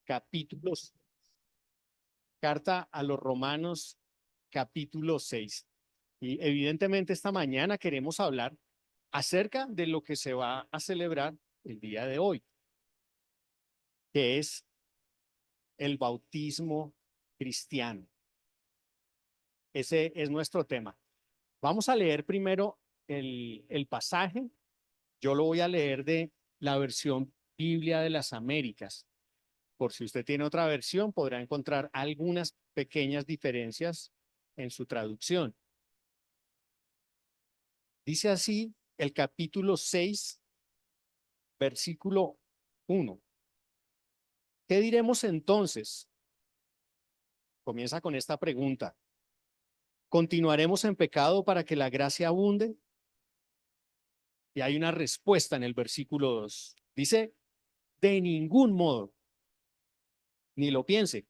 capítulo, carta a los Romanos, capítulo 6. Y evidentemente esta mañana queremos hablar acerca de lo que se va a celebrar el día de hoy, que es el bautismo cristiano. Ese es nuestro tema. Vamos a leer primero el pasaje. Yo lo voy a leer de la versión Biblia de las Américas. Por si usted tiene otra versión, podrá encontrar algunas pequeñas diferencias en su traducción. Dice así el capítulo 6, versículo 1. ¿Qué diremos entonces? Comienza con esta pregunta. ¿Continuaremos en pecado para que la gracia abunde? Y hay una respuesta en el versículo 2. Dice, de ningún modo, ni lo piense.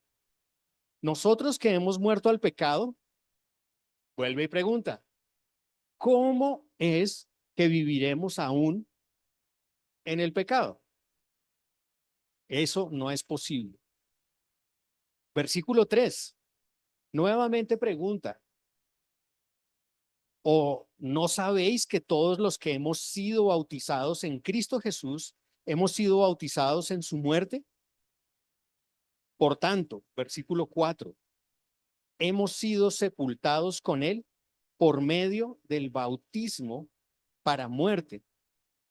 Nosotros que hemos muerto al pecado, vuelve y pregunta, ¿cómo es que viviremos aún en el pecado? Eso no es posible. Versículo 3. Nuevamente pregunta, ¿o no sabéis que todos los que hemos sido bautizados en Cristo Jesús hemos sido bautizados en su muerte? Por tanto, versículo 4, hemos sido sepultados con él por medio del bautismo para muerte,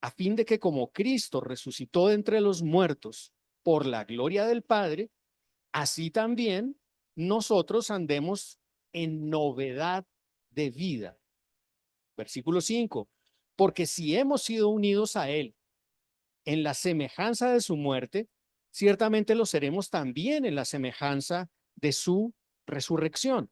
a fin de que como Cristo resucitó de entre los muertos por la gloria del Padre, así también nosotros andemos en novedad de vida. Versículo 5, porque si hemos sido unidos a él en la semejanza de su muerte, ciertamente lo seremos también en la semejanza de su resurrección.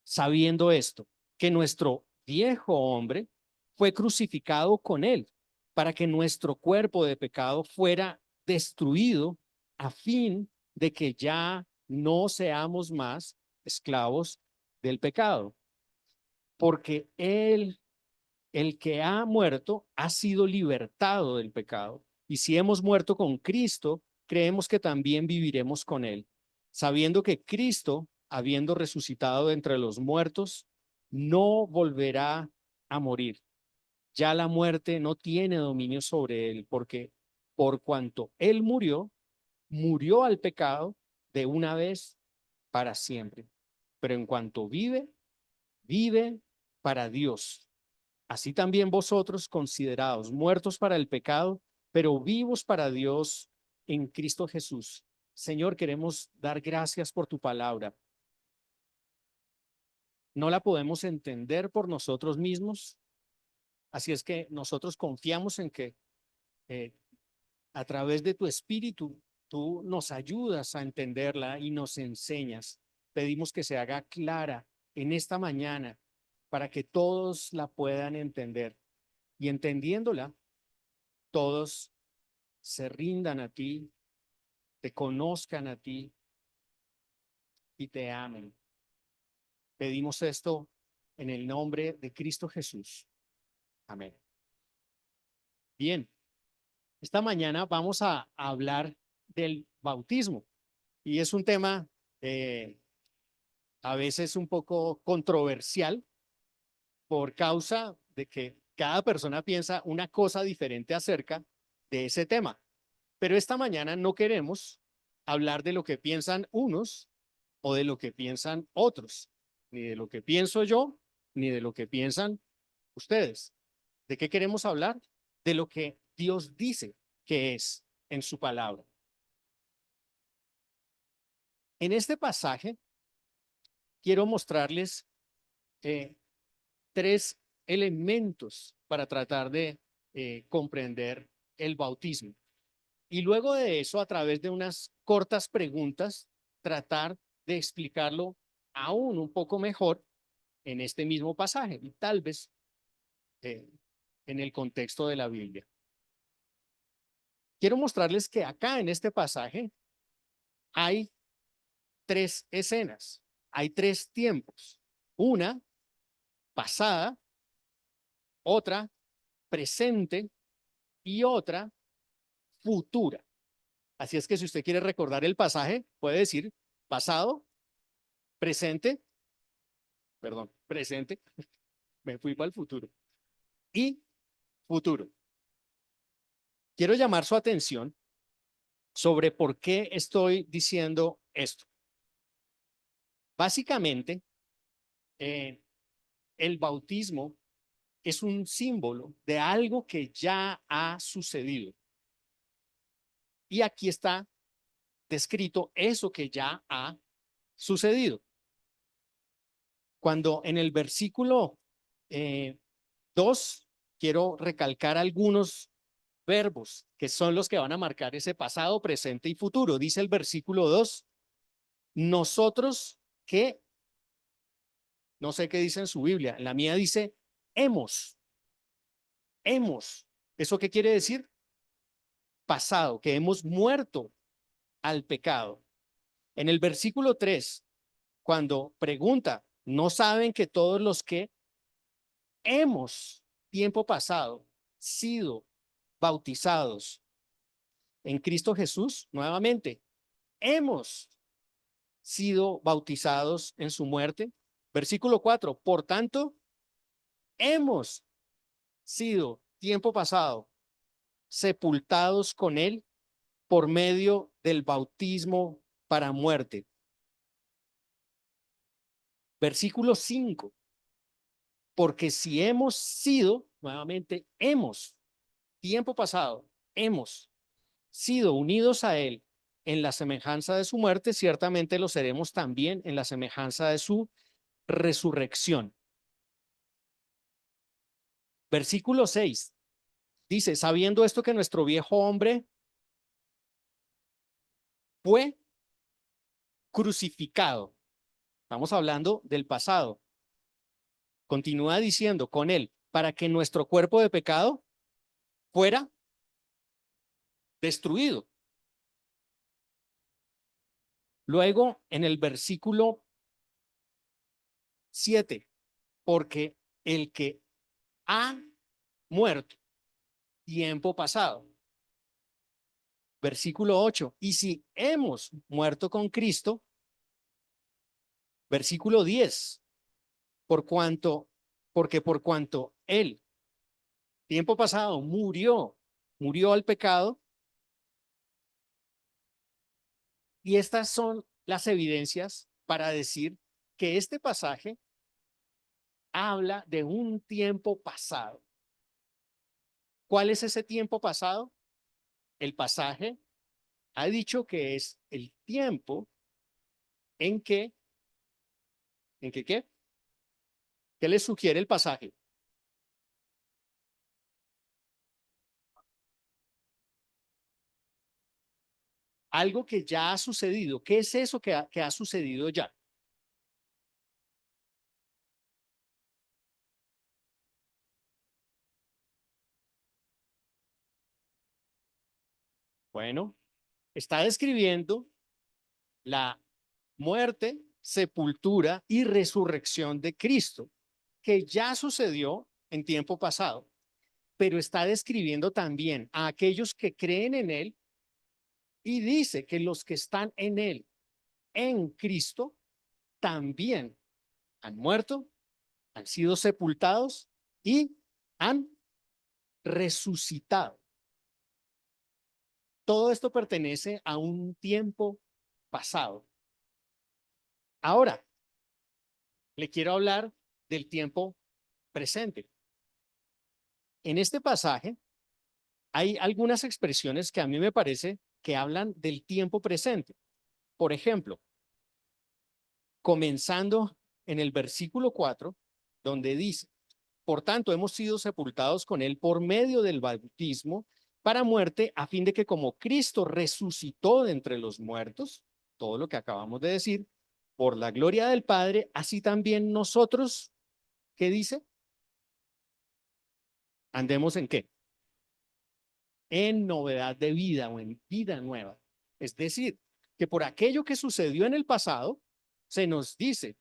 Sabiendo esto, que nuestro viejo hombre fue crucificado con él, para que nuestro cuerpo de pecado fuera destruido, a fin de que ya no seamos más esclavos del pecado. Porque el que ha muerto ha sido libertado del pecado. Y si hemos muerto con Cristo, creemos que también viviremos con él, sabiendo que Cristo, habiendo resucitado de entre los muertos, no volverá a morir. Ya la muerte no tiene dominio sobre él, porque por cuanto él murió, murió al pecado de una vez para siempre. Pero en cuanto vive, vive para Dios. Así también vosotros, considerados muertos para el pecado, pero vivos para Dios en Cristo Jesús. Señor, queremos dar gracias por tu palabra. No la podemos entender por nosotros mismos, así es que nosotros confiamos en que eh, a través de tu Espíritu tú nos ayudas a entenderla y nos enseñas. Pedimos que se haga clara en esta mañana para que todos la puedan entender y entendiéndola, todos se rindan a ti, te conozcan a ti y te amen. Pedimos esto en el nombre de Cristo Jesús. Amén. Bien, esta mañana vamos a hablar del bautismo y es un tema a veces un poco controversial por causa de que cada persona piensa una cosa diferente acerca de ese tema. Pero esta mañana no queremos hablar de lo que piensan unos o de lo que piensan otros, ni de lo que pienso yo, ni de lo que piensan ustedes. ¿De qué queremos hablar? De lo que Dios dice que es en su palabra. En este pasaje quiero mostrarles eh, tres elementos para tratar de comprender el bautismo. Y luego de eso, a través de unas cortas preguntas, tratar de explicarlo aún un poco mejor en este mismo pasaje y tal vez eh, en el contexto de la Biblia. Quiero mostrarles que acá en este pasaje hay tres escenas, hay tres tiempos. Una pasada, otra presente y otra futura. Así es que si usted quiere recordar el pasaje, puede decir pasado, presente, perdón, presente, me fui para el futuro, y futuro. Quiero llamar su atención sobre por qué estoy diciendo esto. Básicamente, eh, el bautismo es un símbolo de algo que ya ha sucedido. Y aquí está descrito eso que ya ha sucedido. Cuando en el versículo 2, quiero recalcar algunos verbos que son los que van a marcar ese pasado, presente y futuro. Dice el versículo 2, nosotros que, no sé qué dice en su Biblia, en la mía dice, hemos. ¿Eso qué quiere decir? Pasado, que hemos muerto al pecado. En el versículo 3, cuando pregunta, ¿no saben que todos los que hemos, tiempo pasado, sido bautizados en Cristo Jesús? Nuevamente, hemos sido bautizados en su muerte. Versículo 4, por tanto, hemos sido, tiempo pasado, sepultados con él por medio del bautismo para muerte. Versículo 5, porque si hemos sido, nuevamente, hemos, tiempo pasado, hemos sido unidos a él en la semejanza de su muerte, ciertamente lo seremos también en la semejanza de su resurrección. Versículo 6 dice, sabiendo esto que nuestro viejo hombre fue crucificado. Estamos hablando del pasado. Continúa diciendo con él, para que nuestro cuerpo de pecado fuera destruido. Luego, en el versículo 7, porque el que ha muerto, tiempo pasado. Versículo 8, y si hemos muerto con Cristo, versículo 10, porque por cuanto él, tiempo pasado, murió al pecado, y estas son las evidencias para decir que este pasaje habla de un tiempo pasado. ¿Cuál es ese tiempo pasado? El pasaje ha dicho que es el tiempo en que, ¿qué? ¿Qué le sugiere el pasaje? Algo que ya ha sucedido. ¿Qué es eso que ha sucedido ya? Bueno, está describiendo la muerte, sepultura y resurrección de Cristo, que ya sucedió en tiempo pasado, pero está describiendo también a aquellos que creen en Él y dice que los que están en Él, en Cristo, también han muerto, han sido sepultados y han resucitado. Todo esto pertenece a un tiempo pasado. Ahora, le quiero hablar del tiempo presente. En este pasaje hay algunas expresiones que a mí me parece que hablan del tiempo presente. Por ejemplo, comenzando en el versículo 4, donde dice, por tanto, hemos sido sepultados con él por medio del bautismo para muerte, a fin de que como Cristo resucitó de entre los muertos, todo lo que acabamos de decir, por la gloria del Padre, así también nosotros, ¿qué dice? ¿Andemos en qué? En novedad de vida o en vida nueva. Es decir, que por aquello que sucedió en el pasado, se nos dice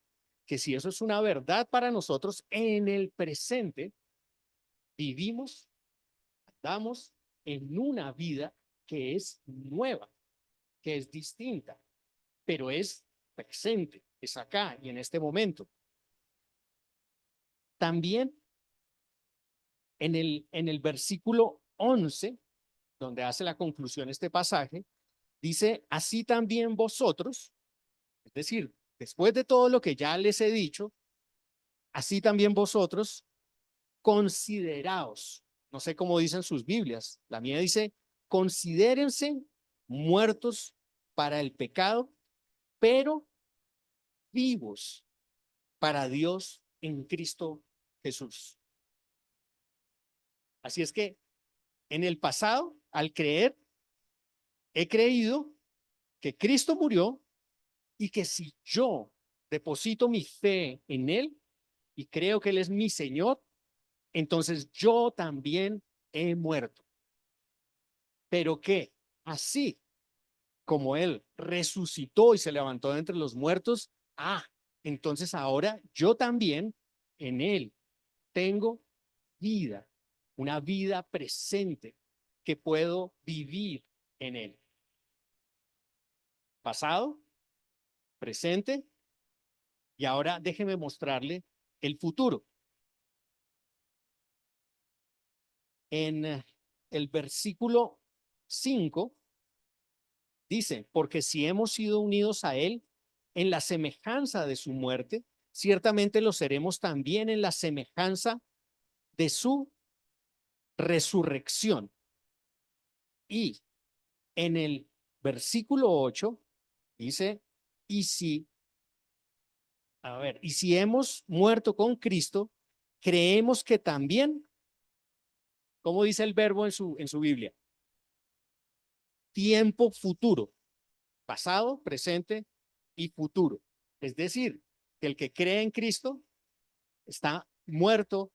que si eso es una verdad para nosotros, en el presente vivimos, andamos en una vida que es nueva. que es distinta, pero es presente, es acá y en este momento. También en el versículo 11, donde hace la conclusión este pasaje, dice, así también vosotros, es decir, después de todo lo que ya les he dicho, así también vosotros consideraos, no sé cómo dicen sus Biblias, la mía dice, considérense muertos para el pecado, pero vivos para Dios en Cristo Jesús. Así es que en el pasado, al creer, he creído que Cristo murió y que si yo deposito mi fe en Él y creo que Él es mi Señor, entonces yo también he muerto. Pero que así como Él resucitó y se levantó de entre los muertos, entonces ahora yo también en Él tengo vida, una vida presente que puedo vivir en Él. Pasado, presente y ahora déjeme mostrarle el futuro. En el versículo 5 dice, porque si hemos sido unidos a Él en la semejanza de su muerte, ciertamente lo seremos también en la semejanza de su resurrección. Y en el versículo 8 dice, y si, y si hemos muerto con Cristo, creemos que también, ¿cómo dice el verbo en su Biblia? Tiempo futuro, pasado, presente y futuro. Es decir, que el que cree en Cristo está muerto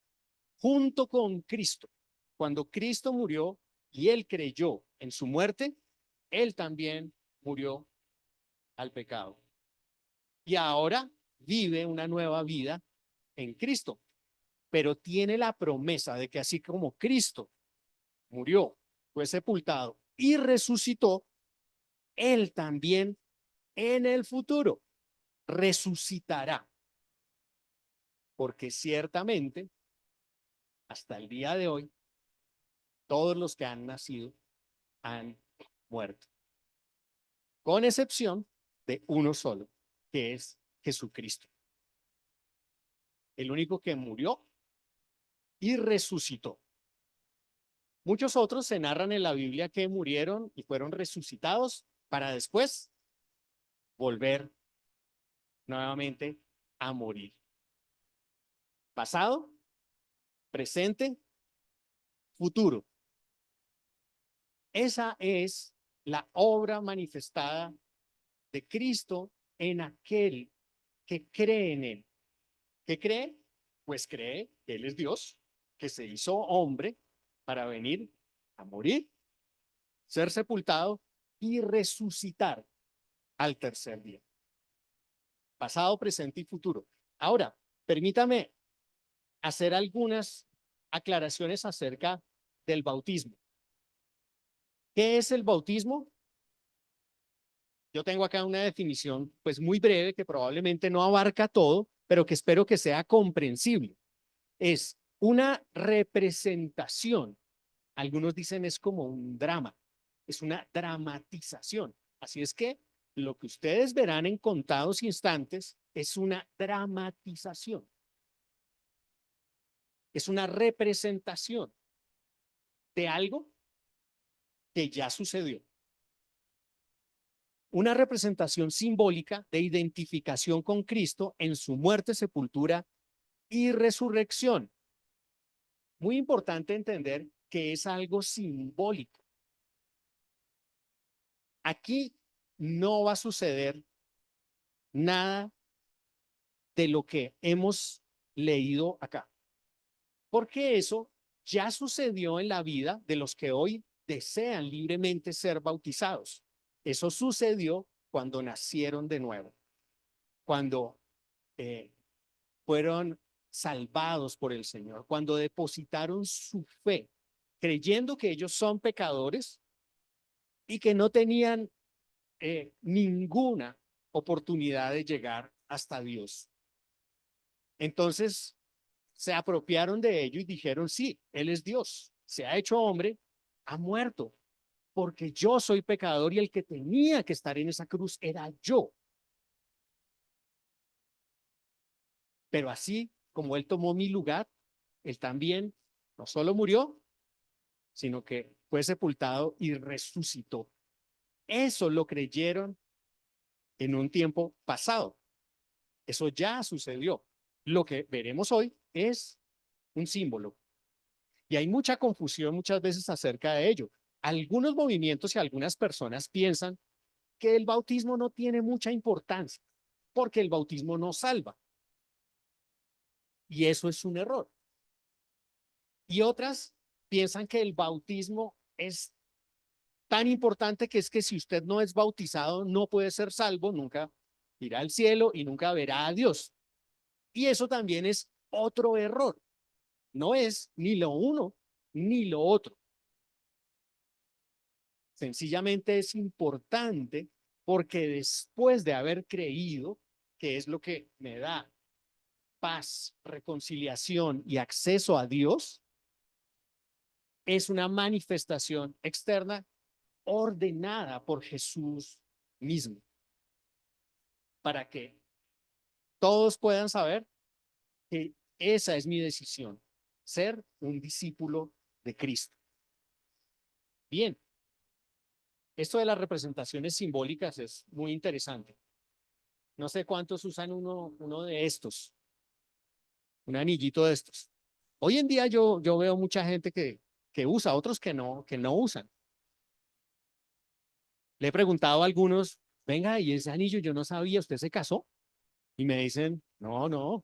junto con Cristo. Cuando Cristo murió y él creyó en su muerte, él también murió al pecado. Y ahora vive una nueva vida en Cristo, pero tiene la promesa de que así como Cristo murió, fue sepultado y resucitó, él también en el futuro resucitará, porque ciertamente hasta el día de hoy todos los que han nacido han muerto, con excepción de uno solo, que es Jesucristo, el único que murió y resucitó. Muchos otros se narran en la Biblia que murieron y fueron resucitados para después volver nuevamente a morir. Pasado, presente, futuro. Esa es la obra manifestada de Cristo en aquel que cree en Él. ¿Qué cree? Pues cree que Él es Dios, que se hizo hombre para venir a morir, ser sepultado y resucitar al tercer día. Pasado, presente y futuro. Ahora, permítame hacer algunas aclaraciones acerca del bautismo. ¿Qué es el bautismo? Yo tengo acá una definición pues muy breve que probablemente no abarca todo, pero que espero que sea comprensible. Es una representación. Algunos dicen es como un drama, es una dramatización. Así es que lo que ustedes verán en contados instantes es una dramatización. Es una representación de algo que ya sucedió. Una representación simbólica de identificación con Cristo en su muerte, sepultura y resurrección. Muy importante entender que es algo simbólico. Aquí no va a suceder nada de lo que hemos leído acá, porque eso ya sucedió en la vida de los que hoy desean libremente ser bautizados. Eso sucedió cuando nacieron de nuevo, cuando eh, fueron salvados por el Señor, cuando depositaron su fe, creyendo que ellos son pecadores y que no tenían ninguna oportunidad de llegar hasta Dios. Entonces se apropiaron de ello y dijeron, sí, Él es Dios, se ha hecho hombre, ha muerto, porque yo soy pecador y el que tenía que estar en esa cruz era yo. Pero así como Él tomó mi lugar, Él también no solo murió, sino que fue sepultado y resucitó. Eso lo creyeron en un tiempo pasado. Eso ya sucedió. Lo que veremos hoy es un símbolo. Y hay mucha confusión muchas veces acerca de ello. Algunos movimientos y algunas personas piensan que el bautismo no tiene mucha importancia porque el bautismo no salva. Y eso es un error. Y otras piensan que el bautismo es tan importante que es que si usted no es bautizado no puede ser salvo, nunca irá al cielo y nunca verá a Dios. Y eso también es otro error. No es ni lo uno ni lo otro. Sencillamente es importante porque después de haber creído, que es lo que me da paz, reconciliación y acceso a Dios, es una manifestación externa ordenada por Jesús mismo, para que todos puedan saber que esa es mi decisión, ser un discípulo de Cristo. Bien, esto de las representaciones simbólicas es muy interesante. No sé cuántos usan uno de estos, un anillito de estos. Hoy en día yo veo mucha gente que usa, otros que no usan. Le he preguntado a algunos, venga, y ese anillo yo no sabía, ¿usted se casó? Y me dicen, no,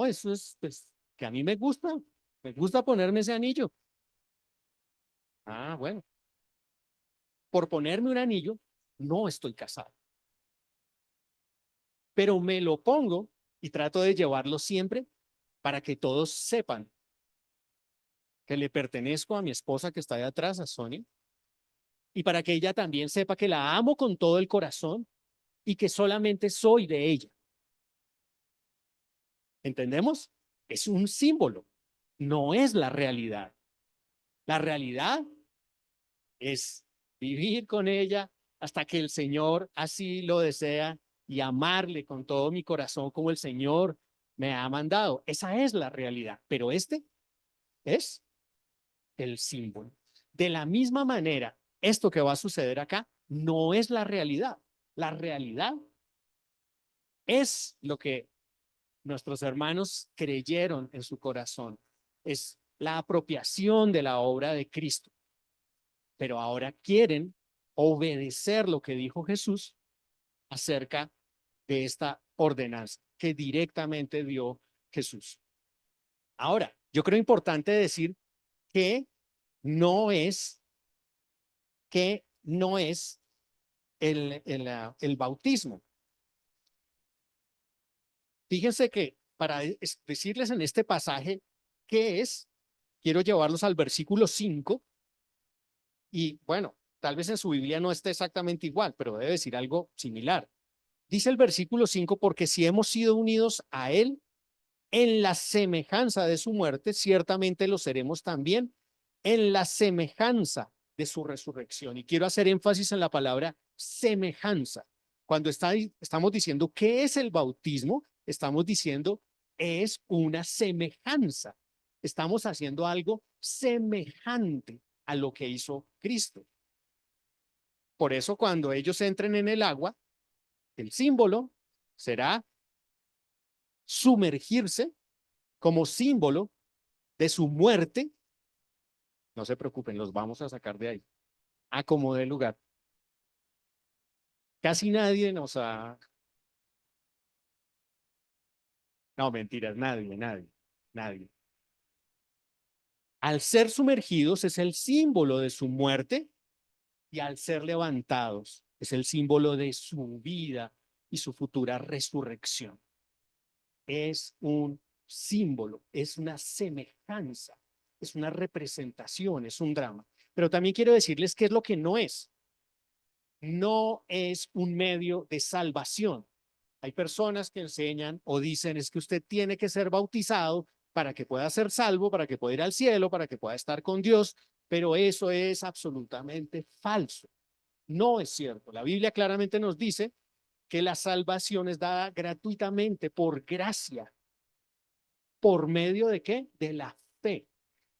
eso es, pues, que a mí me gusta ponerme ese anillo. Ah, bueno, por ponerme un anillo, no estoy casado, pero me lo pongo y trato de llevarlo siempre para que todos sepan que le pertenezco a mi esposa que está de atrás, a Sonia, y para que ella también sepa que la amo con todo el corazón y que solamente soy de ella. ¿Entendemos? Es un símbolo, no es la realidad. La realidad es vivir con ella hasta que el Señor así lo desea y amarle con todo mi corazón como el Señor me ha mandado. Esa es la realidad, pero este es el símbolo. De la misma manera, esto que va a suceder acá no es la realidad. La realidad es lo que nuestros hermanos creyeron en su corazón. Es la apropiación de la obra de Cristo. Pero ahora quieren obedecer lo que dijo Jesús acerca de esta ordenanza que directamente dio Jesús. Ahora, yo creo importante decir que no es, que no es el bautismo. Fíjense que para decirles en este pasaje qué es, quiero llevarlos al versículo 5 y bueno, tal vez en su Biblia no esté exactamente igual, pero debe decir algo similar. Dice el versículo 5, porque si hemos sido unidos a Él en la semejanza de su muerte, ciertamente lo seremos también en la semejanza de su resurrección. Y quiero hacer énfasis en la palabra semejanza. Cuando estamos diciendo qué es el bautismo, estamos diciendo es una semejanza. Estamos haciendo algo semejante a lo que hizo Cristo. Por eso cuando ellos entren en el agua, el símbolo será sumergirse como símbolo de su muerte. No se preocupen, los vamos a sacar de ahí, a como dé lugar. Casi nadie nos ha... No, mentiras, nadie. Al ser sumergidos es el símbolo de su muerte y al ser levantados es el símbolo de su vida y su futura resurrección. Es un símbolo, es una semejanza, es una representación, es un drama. Pero también quiero decirles qué es lo que no es. no es un medio de salvación. Hay personas que enseñan o dicen es que usted tiene que ser bautizado para que pueda ser salvo, para que pueda ir al cielo, para que pueda estar con Dios, pero eso es absolutamente falso. No es cierto. La Biblia claramente nos dice que la salvación es dada gratuitamente por gracia. ¿Por medio de qué? De la fe.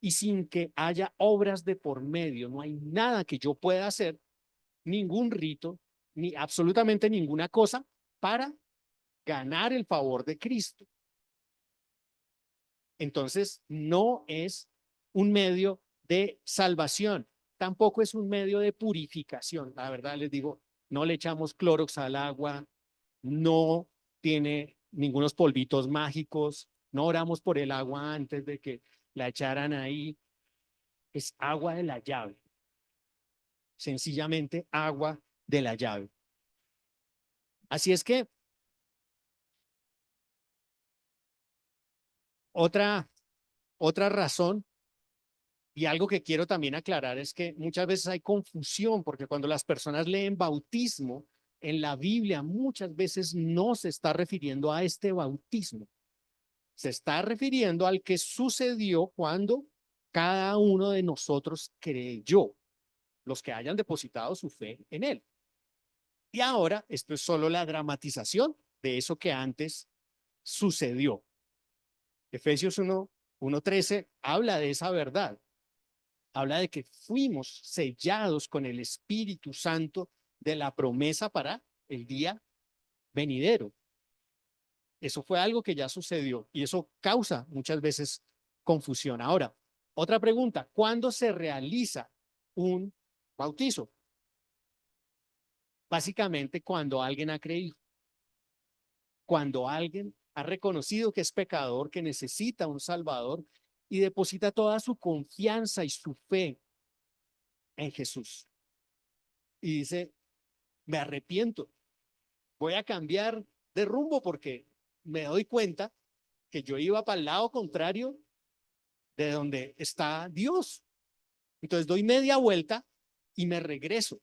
Y sin que haya obras de por medio, no hay nada que yo pueda hacer, ningún rito, ni absolutamente ninguna cosa para ganar el favor de Cristo. Entonces, no es un medio de salvación, tampoco es un medio de purificación. La verdad les digo, no le echamos clorox al agua, no tiene ningunos polvitos mágicos, no oramos por el agua antes de que la echaran ahí. Es agua de la llave, sencillamente agua de la llave. Así es que otra, otra razón y algo que quiero también aclarar es que muchas veces hay confusión porque cuando las personas leen bautismo en la Biblia, muchas veces no se está refiriendo a este bautismo. Se está refiriendo al que sucedió cuando cada uno de nosotros creyó, los que hayan depositado su fe en él. Y ahora esto es solo la dramatización de eso que antes sucedió. Efesios 1:13 habla de esa verdad. Habla de que fuimos sellados con el Espíritu Santo de la promesa para el día venidero. Eso fue algo que ya sucedió y eso causa muchas veces confusión. Ahora, otra pregunta, ¿cuándo se realiza un bautizo? Básicamente cuando alguien ha creído, cuando alguien ha reconocido que es pecador, que necesita un Salvador y deposita toda su confianza y su fe en Jesús. Y dice, me arrepiento, voy a cambiar de rumbo porque me doy cuenta que yo iba para el lado contrario de donde está Dios. Entonces doy media vuelta y me regreso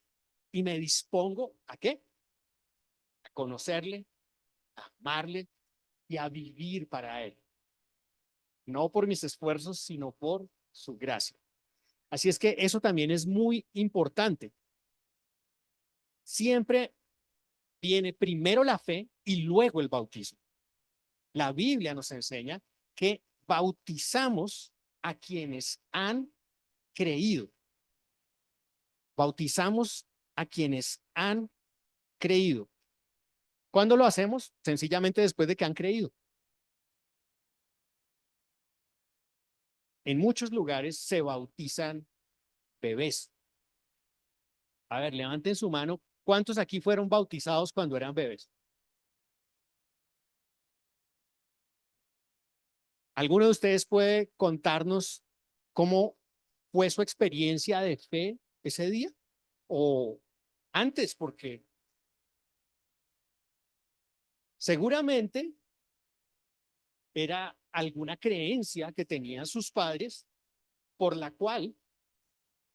y me dispongo ¿a qué? A conocerle, a amarle y a vivir para él. No por mis esfuerzos, sino por su gracia. Así es que eso también es muy importante. Siempre viene primero la fe y luego el bautismo. La Biblia nos enseña que bautizamos a quienes han creído. Bautizamos a quienes han creído. ¿Cuándo lo hacemos? Sencillamente después de que han creído. En muchos lugares se bautizan bebés. A ver, levanten su mano. ¿Cuántos aquí fueron bautizados cuando eran bebés? ¿Alguno de ustedes puede contarnos cómo fue su experiencia de fe ese día? O antes, porque seguramente era alguna creencia que tenían sus padres por la cual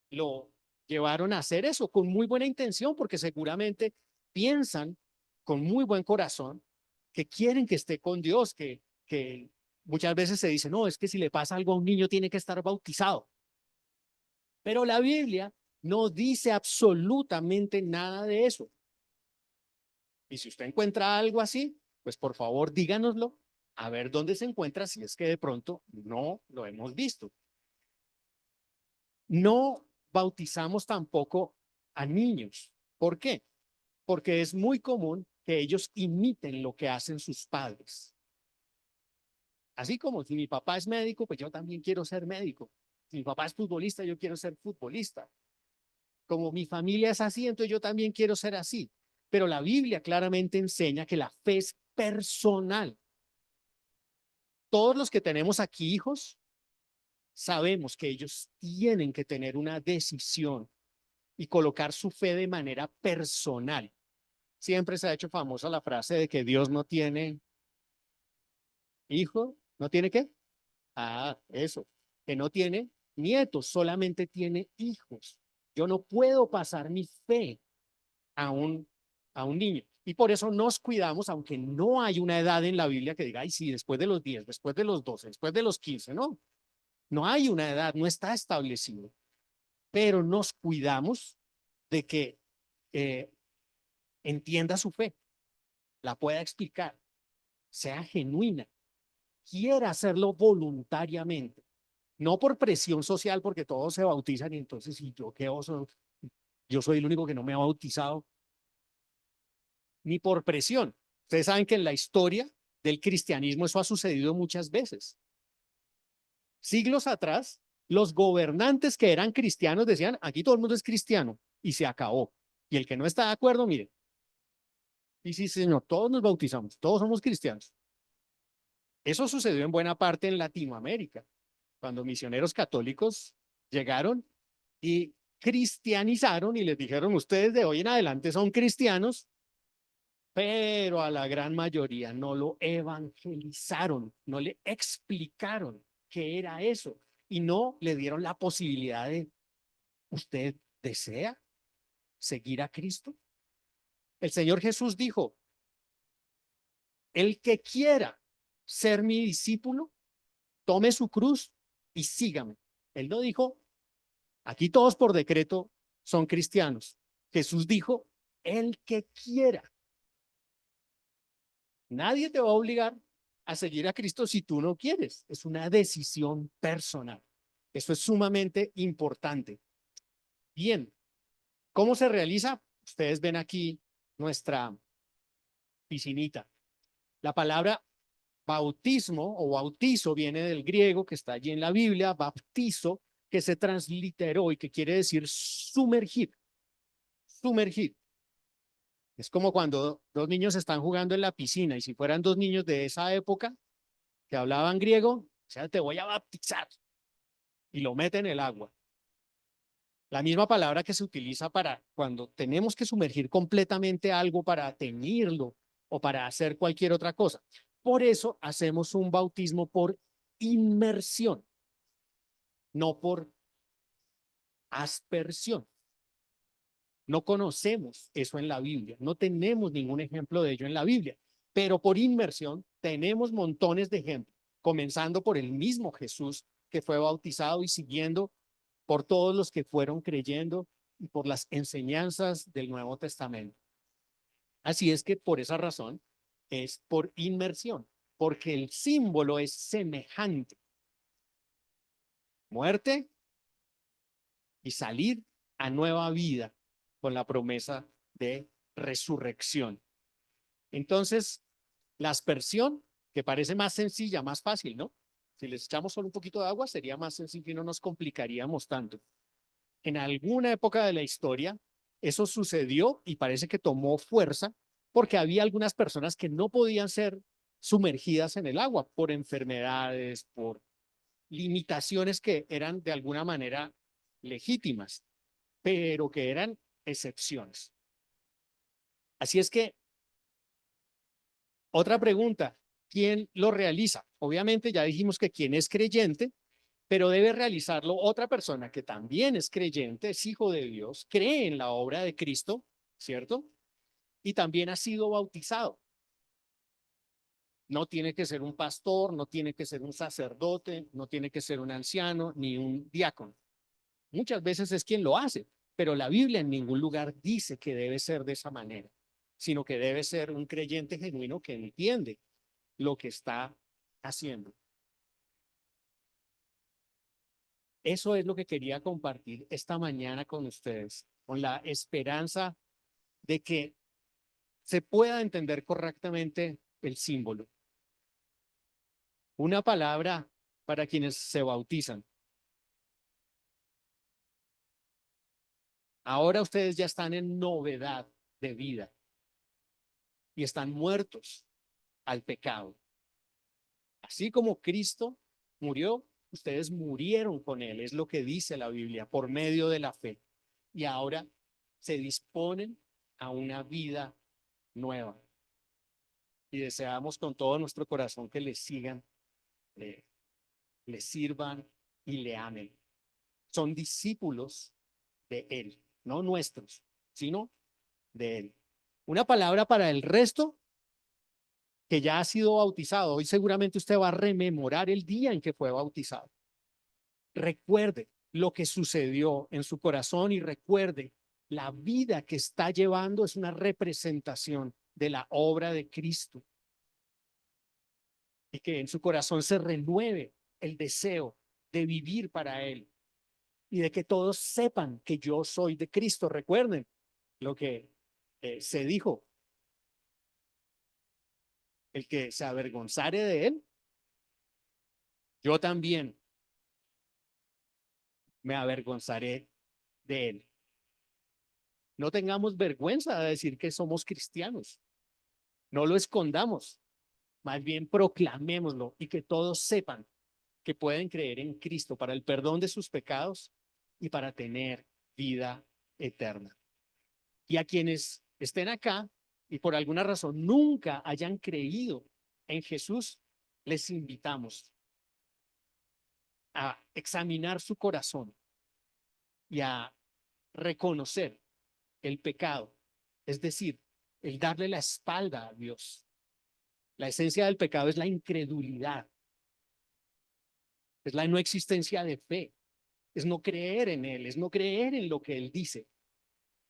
lo llevaron a hacer eso con muy buena intención, porque seguramente piensan con muy buen corazón que quieren que esté con Dios, que muchas veces se dice, no, es que si le pasa algo a un niño tiene que estar bautizado. Pero la Biblia no dice absolutamente nada de eso. Y si usted encuentra algo así, pues por favor díganoslo, a ver dónde se encuentra si es que de pronto no lo hemos visto. No bautizamos tampoco a niños. ¿Por qué? Porque es muy común que ellos imiten lo que hacen sus padres. Así como si mi papá es médico, pues yo también quiero ser médico. Si mi papá es futbolista, yo quiero ser futbolista. Como mi familia es así, entonces yo también quiero ser así. Pero la Biblia claramente enseña que la fe es personal. Todos los que tenemos aquí hijos, sabemos que ellos tienen que tener una decisión y colocar su fe de manera personal. Siempre se ha hecho famosa la frase de que Dios no tiene hijo, ¿no tiene qué? Ah, eso, que no tiene nietos, solamente tiene hijos. Yo no puedo pasar mi fe a un niño. Y por eso nos cuidamos, aunque no hay una edad en la Biblia que diga, ay, sí, después de los 10, después de los 12, después de los 15, no. No hay una edad, no está establecido. Pero nos cuidamos de que eh, entienda su fe, la pueda explicar, sea genuina, quiera hacerlo voluntariamente, no por presión social, porque todos se bautizan y entonces, ¿y yo qué oso? Yo soy el único que no me ha bautizado, ni por presión. Ustedes saben que en la historia del cristianismo eso ha sucedido muchas veces. Siglos atrás, los gobernantes que eran cristianos decían, aquí todo el mundo es cristiano, y se acabó. Y el que no está de acuerdo, mire, y sí, señor, todos nos bautizamos, todos somos cristianos. Eso sucedió en buena parte en Latinoamérica, cuando misioneros católicos llegaron y cristianizaron y les dijeron, ustedes de hoy en adelante son cristianos, pero a la gran mayoría no lo evangelizaron, no le explicaron qué era eso y no le dieron la posibilidad de, ¿usted desea seguir a Cristo? El Señor Jesús dijo, el que quiera ser mi discípulo, tome su cruz y sígame. Él no dijo, aquí todos por decreto son cristianos. Jesús dijo, el que quiera. Nadie te va a obligar a seguir a Cristo si tú no quieres. Es una decisión personal. Eso es sumamente importante. Bien, ¿cómo se realiza? Ustedes ven aquí nuestra piscinita. La palabra bautismo o bautizo viene del griego que está allí en la Biblia, baptizo, que se transliteró y que quiere decir sumergir, sumergir. Es como cuando dos niños están jugando en la piscina y si fueran dos niños de esa época que hablaban griego, o sea, te voy a bautizar y lo meten en el agua. La misma palabra que se utiliza para cuando tenemos que sumergir completamente algo para teñirlo o para hacer cualquier otra cosa. Por eso hacemos un bautismo por inmersión, no por aspersión. No conocemos eso en la Biblia, no tenemos ningún ejemplo de ello en la Biblia, pero por inmersión tenemos montones de ejemplos, comenzando por el mismo Jesús que fue bautizado y siguiendo por todos los que fueron creyendo y por las enseñanzas del Nuevo Testamento. Así es que por esa razón es por inmersión, porque el símbolo es semejante. Muerte y salir a nueva vida con la promesa de resurrección. Entonces, la aspersión, que parece más sencilla, más fácil, ¿no? Si les echamos solo un poquito de agua, sería más sencillo y no nos complicaríamos tanto. En alguna época de la historia, eso sucedió y parece que tomó fuerza porque había algunas personas que no podían ser sumergidas en el agua por enfermedades, por limitaciones que eran de alguna manera legítimas, pero que eran excepciones. Así es que, otra pregunta, ¿quién lo realiza? Obviamente ya dijimos que quien es creyente, pero debe realizarlo otra persona que también es creyente, es hijo de Dios, cree en la obra de Cristo, ¿cierto? Y también ha sido bautizado. No tiene que ser un pastor, no tiene que ser un sacerdote, no tiene que ser un anciano ni un diácono. Muchas veces es quien lo hace, pero la Biblia en ningún lugar dice que debe ser de esa manera, sino que debe ser un creyente genuino que entiende lo que está haciendo. Eso es lo que quería compartir esta mañana con ustedes, con la esperanza de que se pueda entender correctamente el símbolo. Una palabra para quienes se bautizan. Ahora ustedes ya están en novedad de vida y están muertos al pecado. Así como Cristo murió, ustedes murieron con él, es lo que dice la Biblia, por medio de la fe. Y ahora se disponen a una vida nueva. Y deseamos con todo nuestro corazón que les sigan, eh, les sirvan y le amen. Son discípulos de él, no nuestros, sino de Él. Una palabra para el resto que ya ha sido bautizado. Hoy seguramente usted va a rememorar el día en que fue bautizado. Recuerde lo que sucedió en su corazón y recuerde la vida que está llevando es una representación de la obra de Cristo y que en su corazón se renueve el deseo de vivir para Él y de que todos sepan que yo soy de Cristo. Recuerden lo que se dijo, el que se avergonzare de Él, yo también me avergonzaré de Él. No tengamos vergüenza de decir que somos cristianos, no lo escondamos, más bien proclamémoslo y que todos sepan que pueden creer en Cristo para el perdón de sus pecados y para tener vida eterna. Y a quienes estén acá y por alguna razón nunca hayan creído en Jesús, les invitamos a examinar su corazón y a reconocer el pecado, es decir, el darle la espalda a Dios. La esencia del pecado es la incredulidad, es la no existencia de fe, es no creer en Él, es no creer en lo que Él dice,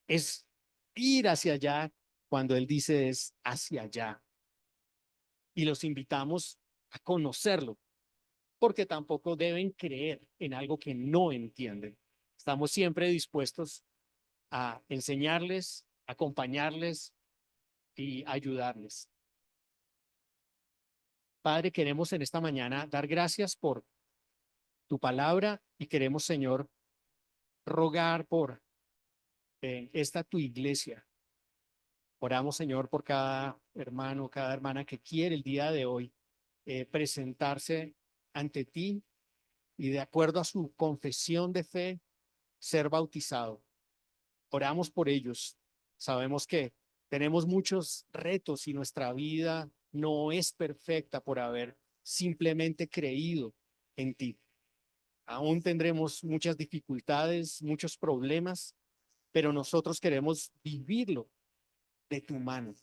es ir hacia allá cuando Él dice es hacia allá. Y los invitamos a conocerlo, porque tampoco deben creer en algo que no entienden. Estamos siempre dispuestos a enseñarles, acompañarles y ayudarles. Padre, queremos en esta mañana dar gracias por tu palabra y queremos, Señor, rogar por esta tu iglesia. Oramos, Señor, por cada hermano, cada hermana que quiere el día de hoy presentarse ante ti y de acuerdo a su confesión de fe, ser bautizado. Oramos por ellos. Sabemos que tenemos muchos retos y nuestra vida no es perfecta por haber simplemente creído en ti. Aún tendremos muchas dificultades, muchos problemas, pero nosotros queremos vivirlo de tu mano.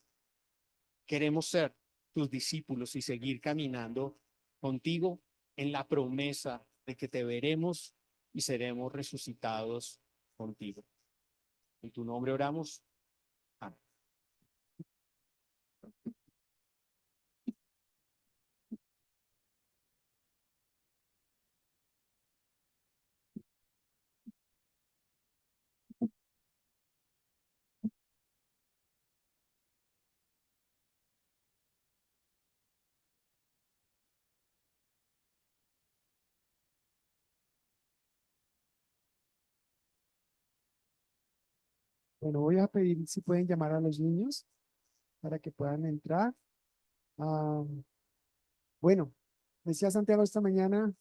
Queremos ser tus discípulos y seguir caminando contigo en la promesa de que te veremos y seremos resucitados contigo. En tu nombre oramos. Amén. Bueno, voy a pedir si pueden llamar a los niños para que puedan entrar. Ah, bueno, decía Santiago esta mañana